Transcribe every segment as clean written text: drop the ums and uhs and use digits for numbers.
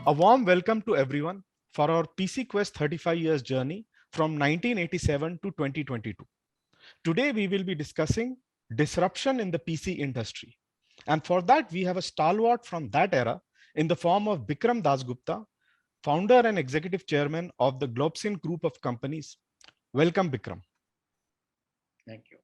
A warm welcome to everyone for our PCQuest 35 years journey from 1987 to 2022. Today we will be discussing disruption in the PC industry. And for that, we have a stalwart from that era in the form of Bikram Dasgupta, founder and executive chairman of the Globsyn group of companies. Welcome, Bikram. Thank you.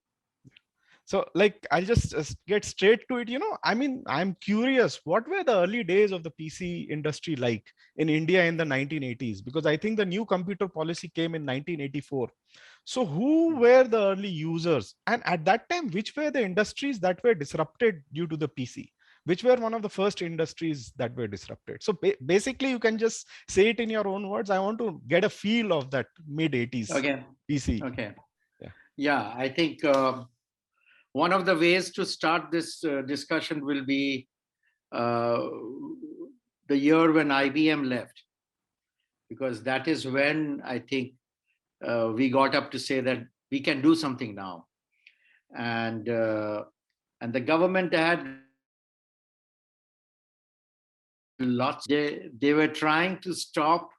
So I'll just get straight to it. I'm curious, what were the early days of the PC industry like in India in the 1980s? Because I think the new computer policy came in 1984. So who were the early users? And at that time, which were the industries that were disrupted due to the PC? Which were one of the first industries that were disrupted? So basically, you can just say it in your own words. I want to get a feel of that mid 80s Okay. PC. Okay. Yeah. Yeah, I think one of the ways to start this discussion will be the year when IBM left, because that is when I think we got up to say that we can do something now, and the government had lots. They were trying to stop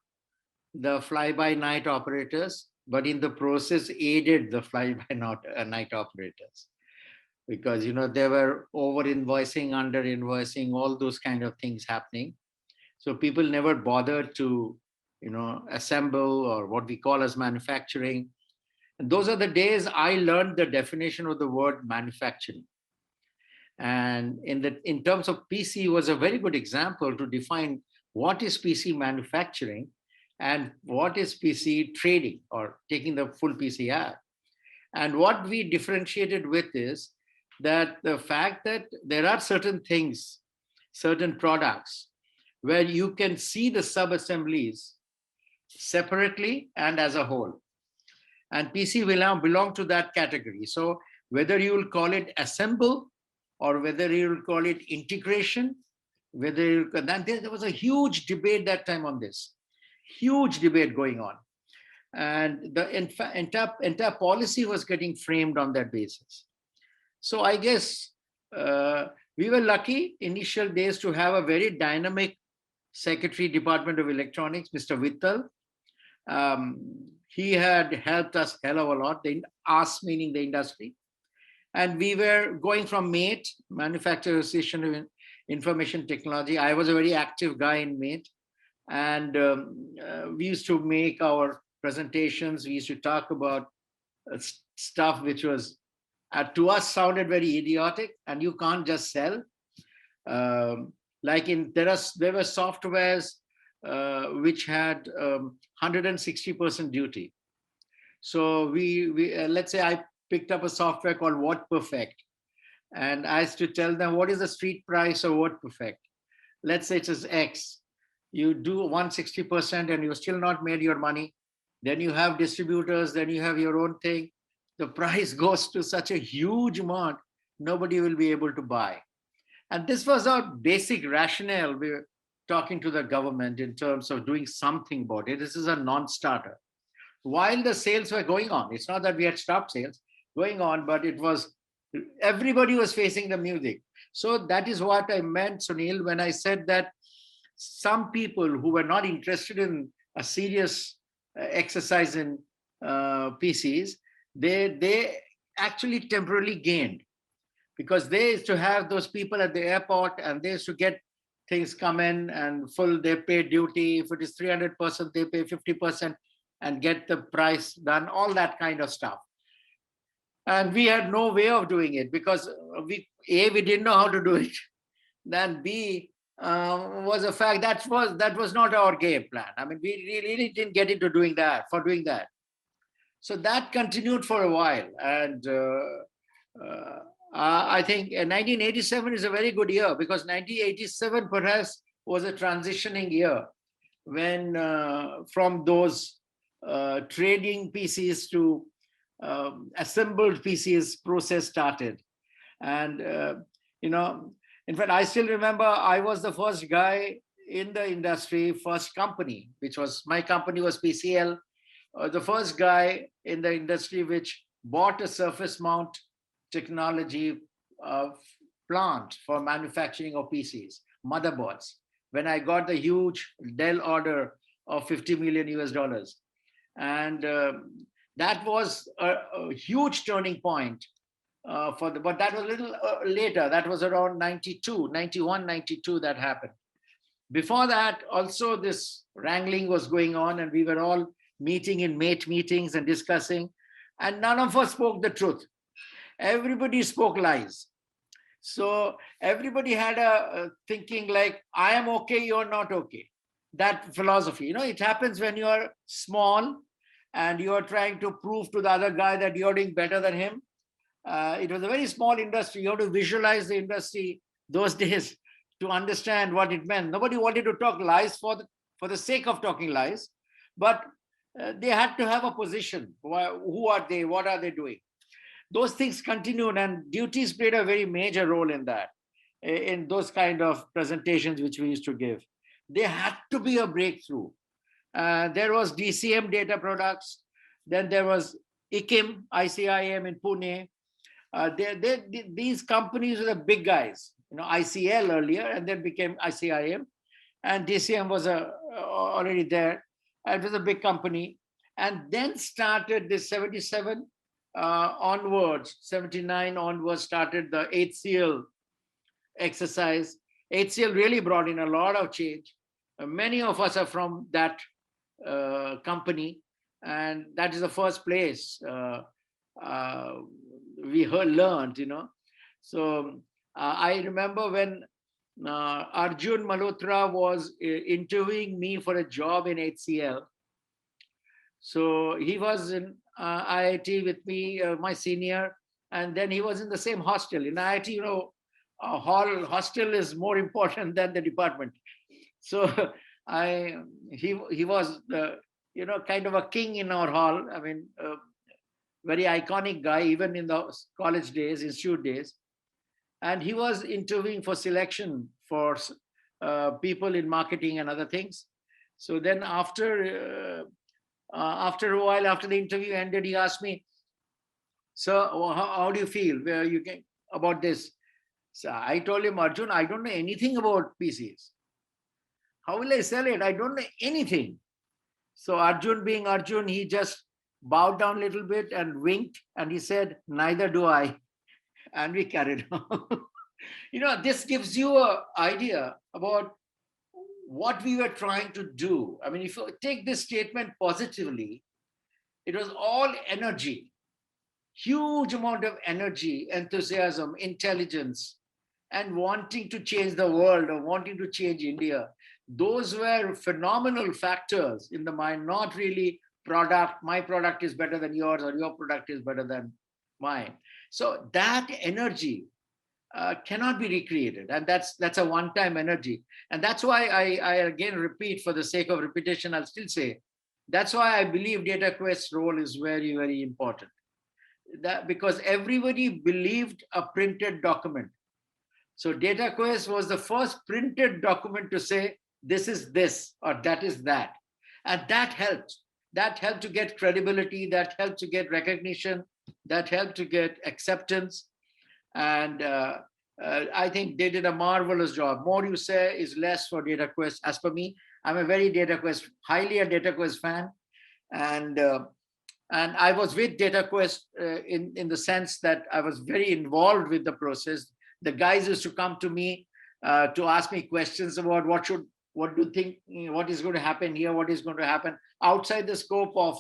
the fly-by-night operators, but in the process aided the fly-by-night operators, because they were over invoicing, under invoicing, all those kind of things happening. So people never bothered to assemble, or what we call as manufacturing. And those are the days I learned the definition of the word manufacturing. And in terms of PC was a very good example to define what is PC manufacturing and what is PC trading, or taking the full PC out. And what we differentiated with is that the fact that there are certain things, certain products, where you can see the sub-assemblies separately and as a whole. And PC will now belong to that category. So whether you will call it assemble, or whether you will call it integration, there was a huge debate that time on this. Huge debate going on. And the entire policy was getting framed on that basis. So I guess we were lucky initial days to have a very dynamic Secretary, Department of Electronics, Mr. Vittal. He had helped us hell of a lot, us meaning the industry. And we were going from MATE, Manufacturer Association of Information Technology. I was a very active guy in MATE. And we used to make our presentations. We used to talk about stuff which was, to us, sounded very idiotic, and you can't just sell. There were softwares which had 160% duty. So we let's say I picked up a software called WordPerfect, and I used to tell them, what is the street price of WordPerfect? Let's say it is X. You do 160% and you still not made your money. Then you have distributors, then you have your own thing. The price goes to such a huge amount, nobody will be able to buy. And this was our basic rationale. We were talking to the government in terms of doing something about it. This is a non-starter. While the sales were going on, it's not that we had stopped sales going on, but everybody was facing the music. So that is what I meant, Sunil, when I said that some people who were not interested in a serious exercise in PCs, they actually temporarily gained, because they used to have those people at the airport, and they used to get things come in and full, they pay duty. If it is 300%, they pay 50% and get the price done, all that kind of stuff. And we had no way of doing it, because we didn't know how to do it. Then B, was a fact that was not our game plan. I mean, we really didn't get into doing that. So that continued for a while. And I think 1987 is a very good year, because 1987 perhaps was a transitioning year, when from those trading PCs to assembled PCs process started. And, in fact, I still remember I was the first guy in the industry, first company, which was, my company was PCL, the first guy in the industry which bought a surface mount technology plant for manufacturing of PCs, motherboards. when I got the huge Dell order of 50 million US dollars. And that was a huge turning point but that was a little later. That was around 92, 91, 92 that happened. Before that, also this wrangling was going on, and we were all meeting in mate meetings and discussing, and none of us spoke the truth. Everybody spoke lies. So everybody had a thinking like, I am okay, you're not okay. That philosophy, it happens when you are small and you are trying to prove to the other guy that you're doing better than him. It was a very small industry. You have to visualize the industry those days to understand what it meant. Nobody wanted to talk lies for the sake of talking lies, but they had to have a position. Who are they? What are they doing? Those things continued, and duties played a very major role in that, in those kind of presentations which we used to give. There had to be a breakthrough. There was DCM Data Products, then there was ICIM in Pune. These companies were the big guys, ICL earlier, and then became ICIM, and DCM was already there. It was a big company, and then started this 77 onwards, 79 onwards, started the HCL exercise. HCL really brought in a lot of change. Many of us are from that company, and that is the first place we learned, So I remember when Arjun Malhotra was interviewing me for a job in HCL. So he was in IIT with me, my senior, and then he was in the same hostel. In IIT, hostel is more important than the department. So he was kind of a king in our hall. I mean, very iconic guy, even in the college days, institute days. And he was interviewing for selection for people in marketing and other things. So then after a while, after the interview ended, he asked me, "Sir, how do you feel about this?" So I told him, "Arjun, I don't know anything about PCs. How will I sell it? I don't know anything." So Arjun, being Arjun, he just bowed down a little bit and winked, and he said, "Neither do I." And we carried on. This gives you an idea about what we were trying to do. I mean, if you take this statement positively, it was all energy, huge amount of energy, enthusiasm, intelligence, and wanting to change the world or wanting to change India. Those were phenomenal factors in the mind, not really product. My product is better than yours, or your product is better than mine. So that energy cannot be recreated, and that's a one-time energy. And that's why I again repeat, for the sake of repetition, I'll still say, that's why I believe DataQuest's role is very, very important. That because everybody believed a printed document. So DataQuest was the first printed document to say, this is this, or that is that. And that helped. That helped to get credibility, that helped to get recognition, that helped to get acceptance. And I think they did a marvelous job. More you say is less for DataQuest. As per me, I'm a very highly a DataQuest fan. And I was with DataQuest in the sense that I was very involved with the process. The guys used to come to me to ask me questions about what do you think, what is going to happen here, what is going to happen outside the scope of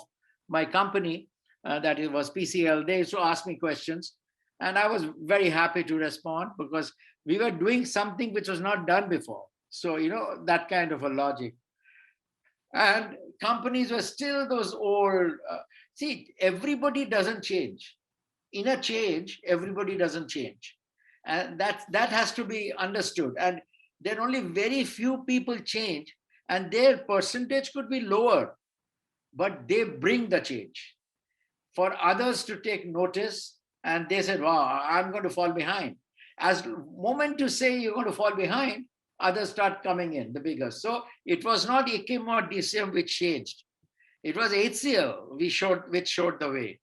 my company, that it was PCL. They used to ask me questions, and I was very happy to respond because we were doing something which was not done before. So, that kind of a logic. And companies were still those old, see, everybody doesn't change. In a change, everybody doesn't change. And that has to be understood. And then only very few people change, and their percentage could be lower, but they bring the change. For others to take notice, and they said, wow, I'm going to fall behind. As moment to say you're going to fall behind, others start coming in, the bigger. So it was not ICIM or DCM which changed. It was HCL which showed the way,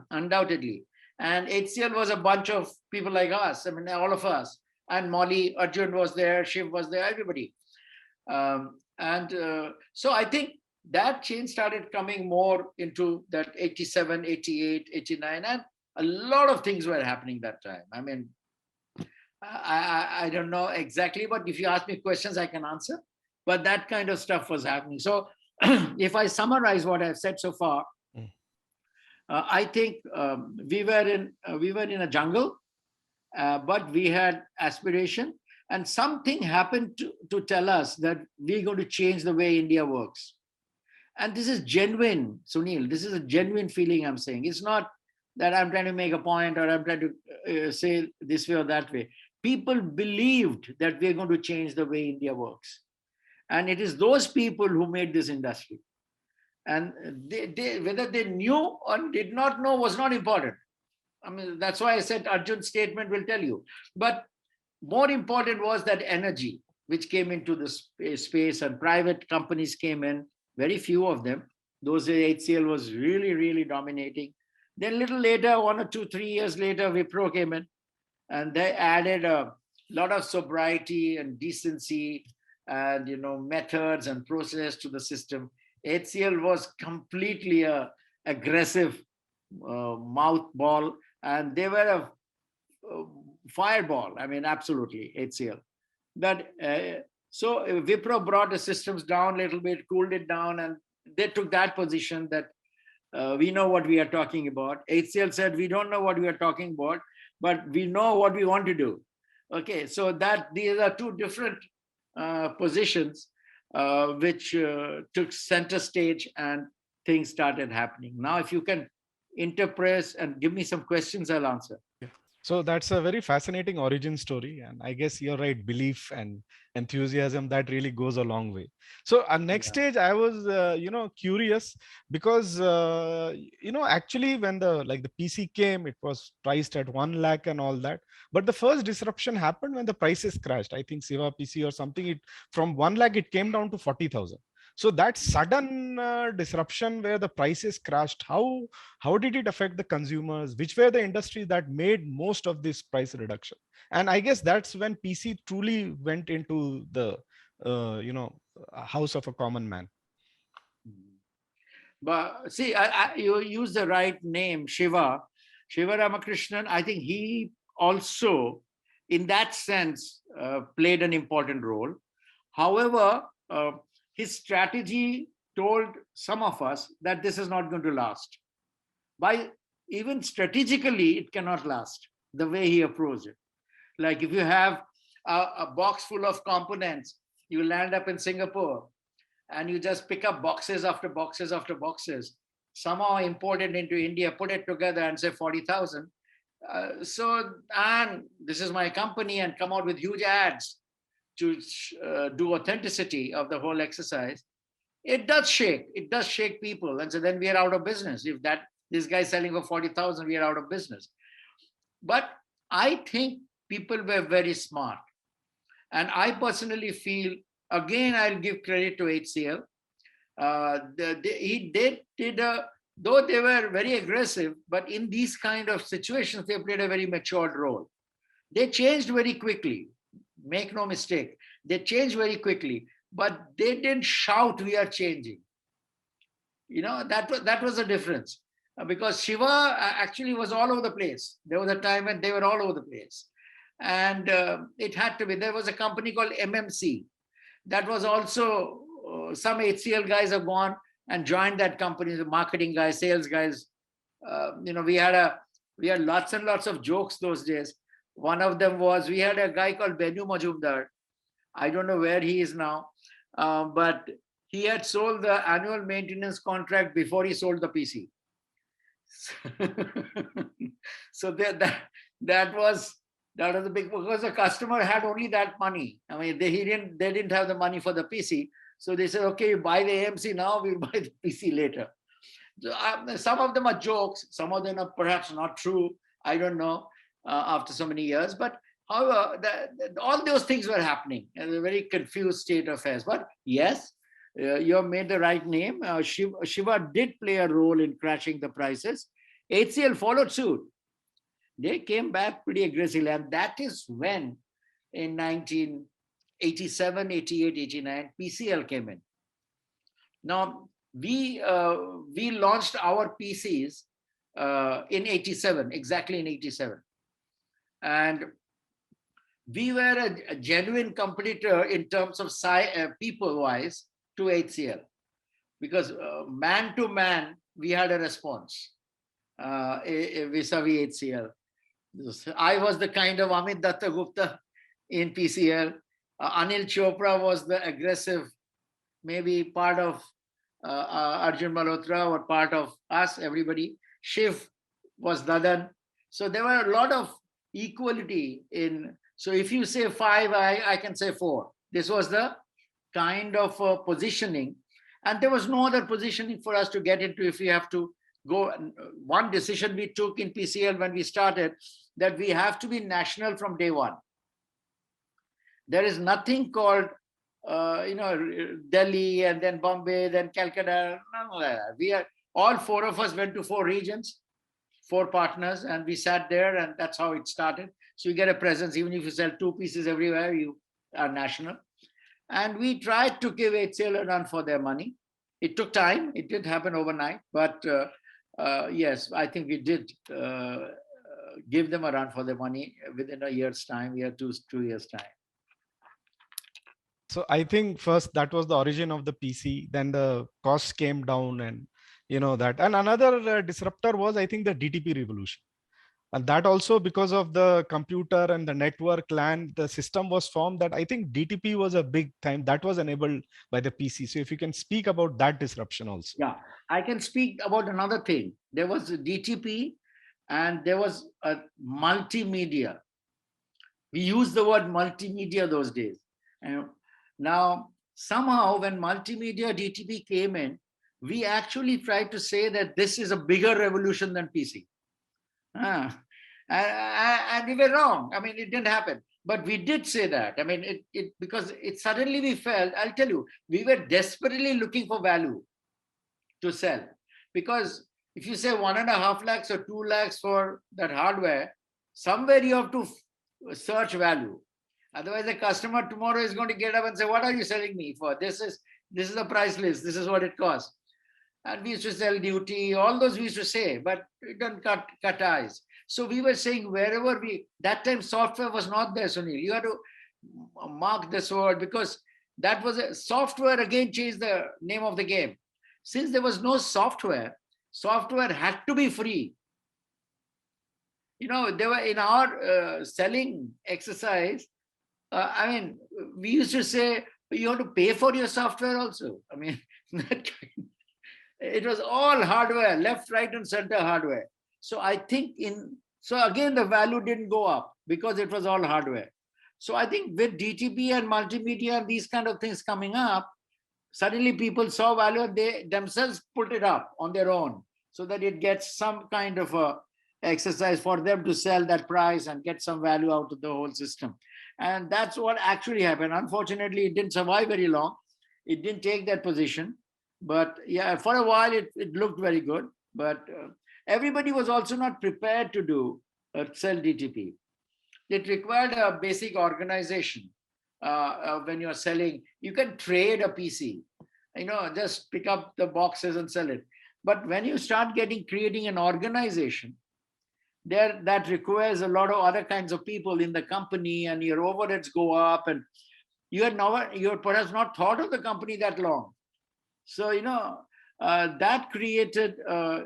undoubtedly. And HCL was a bunch of people like us. I mean, all of us. And Molly, Arjun was there, Shiv was there, everybody. So I think that change started coming more into that 87, 88, 89, and a lot of things were happening that time. I mean, I don't know exactly, but if you ask me questions, I can answer. But that kind of stuff was happening. So if I summarize what I've said so far, Mm. I think we were in a jungle, but we had aspiration, and something happened to tell us that we're going to change the way India works. And this is genuine, Sunil. This is a genuine feeling I'm saying. It's not that I'm trying to make a point or I'm trying to say this way or that way. People believed that we're going to change the way India works. And it is those people who made this industry. And whether they knew or did not know was not important. I mean, that's why I said Arjun's statement will tell you. But more important was that energy which came into the space, and private companies came in, very few of them. Those days, HCL was really, really dominating. Then, little later, 1 or 2, 3 years later, Wipro came in, and they added a lot of sobriety and decency and methods and process to the system. HCL was completely a aggressive mouth ball, and they were a fireball. I mean, absolutely, HCL. That so Wipro brought the systems down a little bit, cooled it down, and they took that position that we know what we are talking about. HCL said we don't know what we are talking about, but we know what we want to do. Okay, so that these are two different positions which took center stage, and things started happening. Now, if you can interpret and give me some questions, I'll answer. Yeah. So that's a very fascinating origin story. And I guess you're right, belief and enthusiasm, that really goes a long way. So next Yeah. stage, I was, curious because, actually when the PC came, it was priced at 1 lakh and all that. But the first disruption happened when the prices crashed. I think Siva PC or something, from 1 lakh, it came down to 40,000. So that sudden disruption where the prices crashed, how did it affect the consumers? Which were the industries that made most of this price reduction? And I guess that's when PC truly went into the house of a common man. But see, you use the right name, Shiva Ramakrishnan. I think he also, in that sense, played an important role. However, his strategy told some of us that this is not going to last. By even strategically, it cannot last the way he approached it. Like if you have a box full of components, you land up in Singapore and you just pick up boxes after boxes after boxes, somehow import it into India, put it together and say 40,000. And this is my company, and come out with huge ads to do authenticity of the whole exercise. It does shake people. And so then we are out of business. If this guy's selling for 40,000, we are out of business. But I think people were very smart. And I personally feel, again, I'll give credit to HCL. Though they were very aggressive, but in these kind of situations, they played a very matured role. They changed very quickly. Make no mistake. They changed very quickly, but they didn't shout, "We are changing." That was the difference. Because Shiva actually was all over the place. There was a time when they were all over the place. And it had to be. There was a company called MMC. That was also, some HCL guys have gone and joined that company, the marketing guys, sales guys. We had lots and lots of jokes those days. One of them was, we had a guy called Benu Majumdar. I don't know where he is now, but he had sold the annual maintenance contract before he sold the PC. So that was a big, because the customer had only that money. I mean, they didn't have the money for the PC. So they said, okay, you buy the AMC now, we'll buy the PC later. So, some of them are jokes, some of them are perhaps not true. I don't know, after so many years. But however, all those things were happening in a very confused state of affairs. But yes, you have made the right name. Shiva did play a role in crashing the prices. HCL followed suit. They came back pretty aggressively. And that is when, in 19 87, 88, 89, PCL came in. Now, we launched our PCs in 87, exactly in 87. And we were a genuine competitor in terms of people-wise to HCL. Because man to man, we had a response vis-a-vis HCL. I was the kind of Amit Dasgupta in PCL. Anil Chopra was the aggressive, maybe part of Arjun Malhotra or part of us, everybody. Shiv was Dadan. So there were a lot of equality in. So if you say 5, I can say 4. This was the kind of positioning. And there was no other positioning for us to get into if we have to go. One decision we took in PCL when we started, that we have to be national from day one. There is nothing called, Delhi and then Bombay, then Calcutta. None of that. We are, all 4 of us went to 4 regions, 4 partners, and we sat there, and that's how it started. So you get a presence. Even if you sell 2 pieces everywhere, you are national. And we tried to give HCL a run for their money. It took time. It didn't happen overnight. But yes, I think we did give them a run for their money within a year's time, 2 years' time. So I think first that was the origin of the PC. Then the costs came down, and that. And another disruptor was, I think, the DTP revolution. And that also, because of the computer and the network LAN, the system was formed that I think DTP was a big time that was enabled by the PC. So if you can speak about that disruption also. Yeah, I can speak about another thing. There was a DTP and there was a multimedia. We used the word multimedia those days. And now, somehow when multimedia DTP came in, we actually tried to say that this is a bigger revolution than PC. And we were wrong. I mean, it didn't happen. But we did say that. I mean, because it suddenly we felt, I'll tell you, we were desperately looking for value to sell. Because if you say 1.5 lakhs or 2 lakhs for that hardware, somewhere you have to search value. Otherwise, the customer tomorrow is going to get up and say, what are you selling me for? This is the price list. This is what it costs. And we used to sell duty, all those we used to say, but it doesn't cut eyes. So we were saying wherever that time software was not there, Sunil. You had to mark this word, because that was software again changed the name of the game. Since there was no software had to be free. They were in our selling exercise. I mean, we used to say, you have to pay for your software also. I mean, it was all hardware, left, right, and center hardware. So I think so again, the value didn't go up because it was all hardware. So I think with DTP and multimedia and these kind of things coming up, suddenly people saw value, they themselves put it up on their own so that it gets some kind of a exercise for them to sell that price and get some value out of the whole system. And that's what actually happened. Unfortunately, it didn't survive very long. It didn't take that position. But yeah, for a while, it looked very good. But everybody was also not prepared to sell DTP. It required a basic organization. When you're selling, you can trade a PC, just pick up the boxes and sell it. But when you start creating an organization, that requires a lot of other kinds of people in the company, and your overheads go up, and you're perhaps not thought of the company that long. So, that created a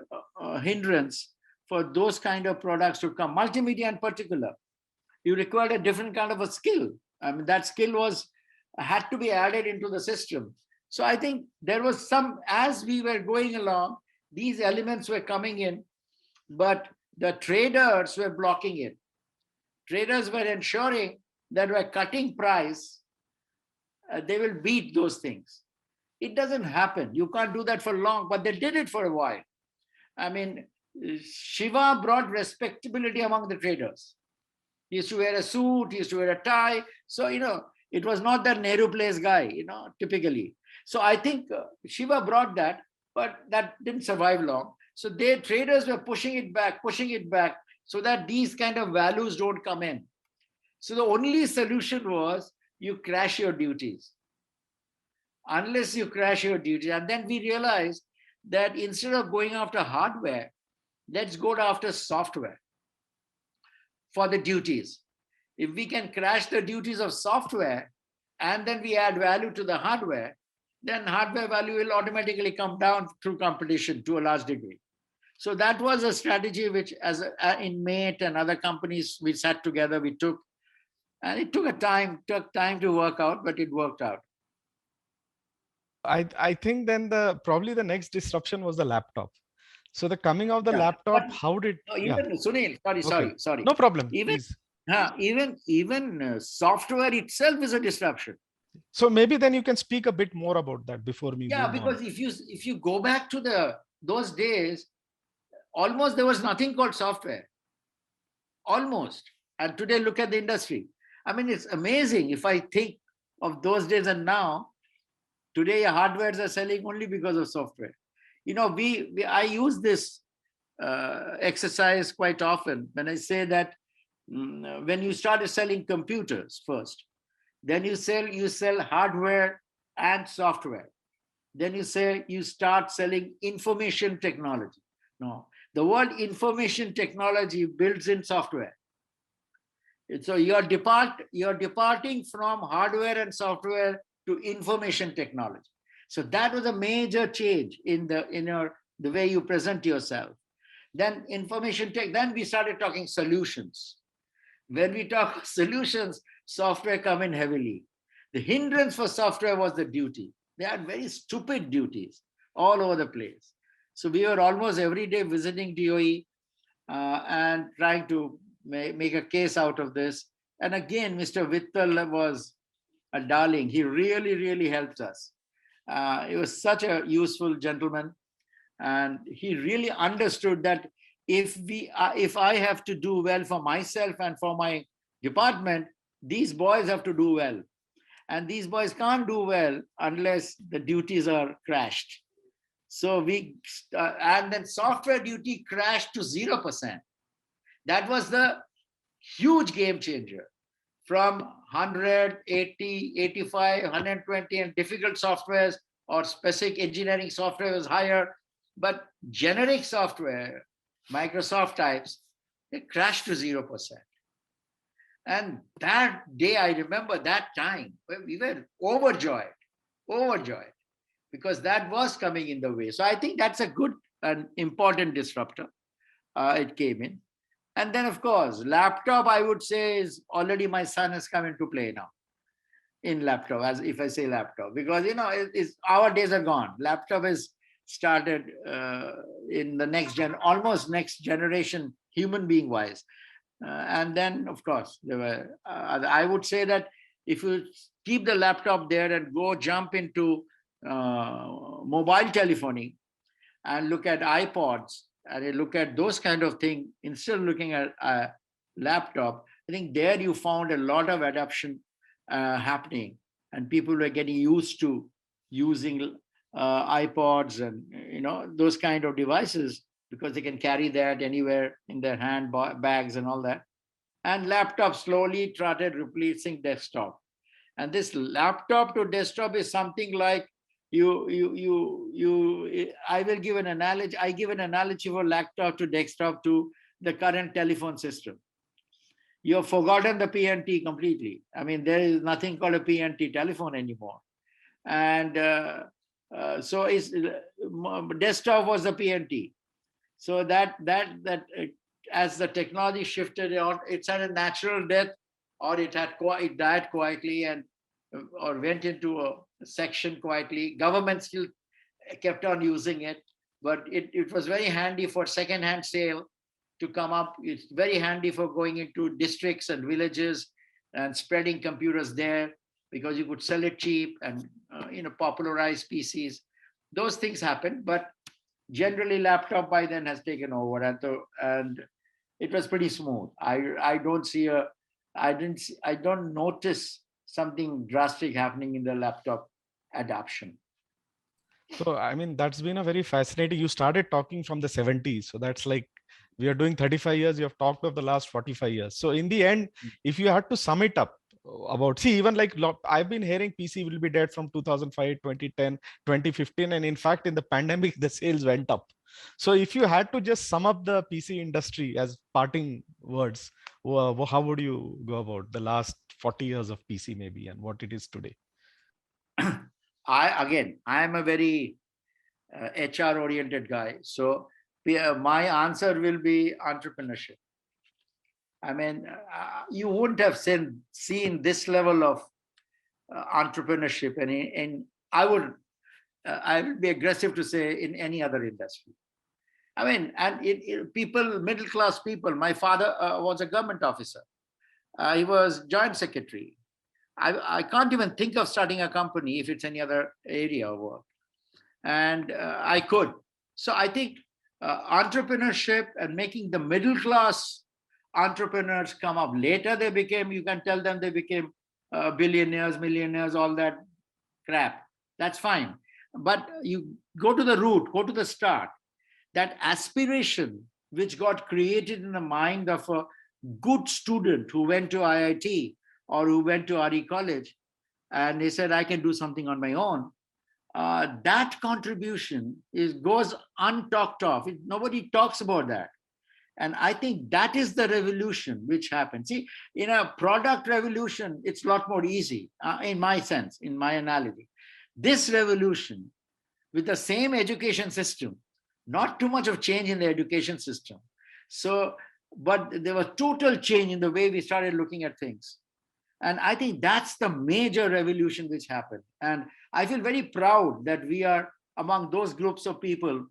hindrance for those kind of products to come. Multimedia in particular, you required a different kind of a skill. I mean, that skill had to be added into the system. So I think there was as we were going along, these elements were coming in, but the traders were blocking it. Traders were ensuring that by cutting price, they will beat those things. It doesn't happen. You can't do that for long, but they did it for a while. I mean, Shiva brought respectability among the traders. He used to wear a suit, he used to wear a tie. So, it was not that Nehru Place guy, typically. So I think Shiva brought that, but that didn't survive long. So traders were pushing it back, so that these kind of values don't come in. So the only solution was you crash your duties. Unless you crash your duties. And then we realized that instead of going after hardware, let's go after software for the duties. If we can crash the duties of software and then we add value to the hardware, then hardware value will automatically come down through competition to a large degree. So that was a strategy which, as in Mate and other companies, we sat together, we took, and it took time to work out, but it worked out. I think then probably the next disruption was the laptop. So the coming of the Yeah, laptop, but how did yeah? even Sunil, Okay, sorry. no problem, Even please. software itself is a disruption. So maybe then you can speak a bit more about that before me Yeah, move on. because if you go back to those days, almost there was nothing called software. Almost. And today, look at the industry. I mean, it's amazing if I think of those days and now. Today, hardwares are selling only because of software. You know, I use this exercise quite often when I say that when you started selling computers first, then you sell hardware and software. Then you start selling information technology. No, the word information technology builds in software. So you're departing from hardware and software to information technology. So that was a major change in the way you present yourself. Then information tech, then we started talking solutions. When we talk solutions, software come in heavily. The hindrance for software was the duty. They had very stupid duties all over the place. So we were almost every day visiting DOE and trying to make a case out of this. And again, Mr. Vittal was a darling. He really, really helped us. He was such a useful gentleman. And he really understood that if I have to do well for myself and for my department, these boys have to do well. And these boys can't do well unless the duties are crashed. So and then software duty crashed to 0%. That was the huge game changer. From 100, 80, 85, 120, and difficult softwares or specific engineering software was higher. But generic software, Microsoft types, they crashed to 0%. And that day, I remember that time, we were overjoyed, because that was coming in the way. So I think that's a good and important disruptor. It came in. And then, of course, laptop, I would say, is already my son has come into play now in laptop, as if I say laptop, because, our days are gone. Laptop is started in the almost next generation, human being wise. And then, of course, there were, I would say that if you keep the laptop there and go jump into mobile telephony and look at iPods and you look at those kind of things, instead of looking at a laptop, I think there you found a lot of adoption happening, and people were getting used to using iPods and those kind of devices, because they can carry that anywhere in their hand bags and all that. And laptops slowly started replacing desktop. And this laptop to desktop is something like I will give an analogy. I give an analogy for laptop to desktop to the current telephone system. You have forgotten the PNT completely. I mean, there is nothing called a PNT telephone anymore. And so desktop was the PNT. So that as the technology shifted, it's had a natural death, or it died quietly or went into a section quietly. Government still kept on using it, but it was very handy for second-hand sale to come up. It's very handy for going into districts and villages and spreading computers there, because you could sell it cheap and popularize PCs. Those things happen, but generally laptop by then has taken over, and it was pretty smooth. I don't notice something drastic happening in the laptop adoption. So I mean, that's been a very fascinating. You started talking from the 70s, so that's like we are doing 35 years. You have talked of the last 45 years. So in the end, if you had to sum it up, about, see, even like I've been hearing PC will be dead from 2005, 2010, 2015, and in fact in the pandemic the sales went up. So if you had to just sum up the PC industry as parting words, how would you go about the last 40 years of PC maybe and what it is today? I am a very HR oriented guy. So my answer will be entrepreneurship. I mean, you wouldn't have seen this level of entrepreneurship, and I would be aggressive to say in any other industry. I mean, and people, middle class people. My father was a government officer. He was joint secretary. I can't even think of starting a company if it's any other area of work, and I could. So I think entrepreneurship and making the middle class entrepreneurs come up later. They became, you can tell them they became billionaires, millionaires, all that crap. That's fine. But you go to the root, go to the start. That aspiration which got created in the mind of a good student who went to IIT or who went to RE college and he said, I can do something on my own. That contribution goes untalked of. Nobody talks about that. And I think that is the revolution which happened. See, in a product revolution, it's a lot more easy, in my sense, in my analogy. This revolution, with the same education system, not too much of change in the education system. So, but there was total change in the way we started looking at things. And I think that's the major revolution which happened. And I feel very proud that we are among those groups of people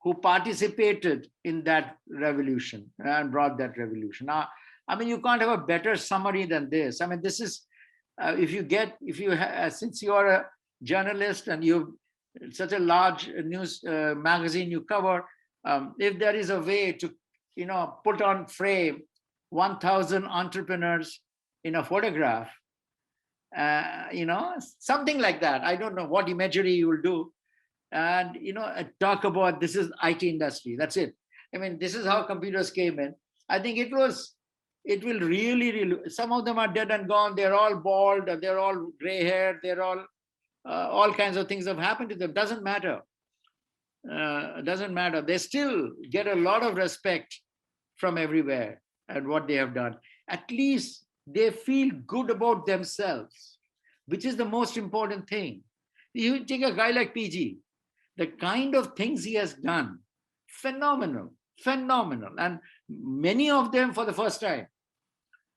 who participated in that revolution and brought that revolution. Now, I mean, you can't have a better summary than this. I mean, this is, since you are a journalist and you've such a large news magazine you cover, if there is a way to, put on frame 1,000 entrepreneurs in a photograph, something like that. I don't know what imagery you will do. And, talk about this is IT industry. That's it. I mean, this is how computers came in. I think it will really, some of them are dead and gone. They're all bald, they're all gray haired, they're all kinds of things have happened to them. Doesn't matter. Doesn't matter. They still get a lot of respect from everywhere at what they have done. At least they feel good about themselves, which is the most important thing. You take a guy like PG, the kind of things he has done, phenomenal. And many of them for the first time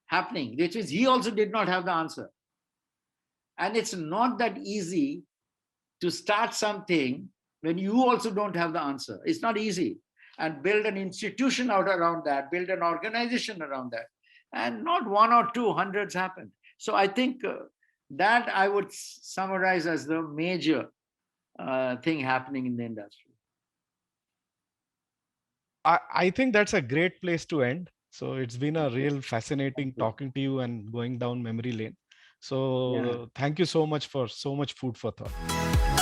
happening, which is he also did not have the answer. And it's not that easy to start something when you also don't have the answer. It's not easy. And build an institution out around that, build an organization around that. And not one or two, hundreds happened. So I think that I would summarize as the major thing happening in the industry. I think that's a great place to end. So it's been a real fascinating talking to you and going down memory lane. So thank you so much for so much food for thought.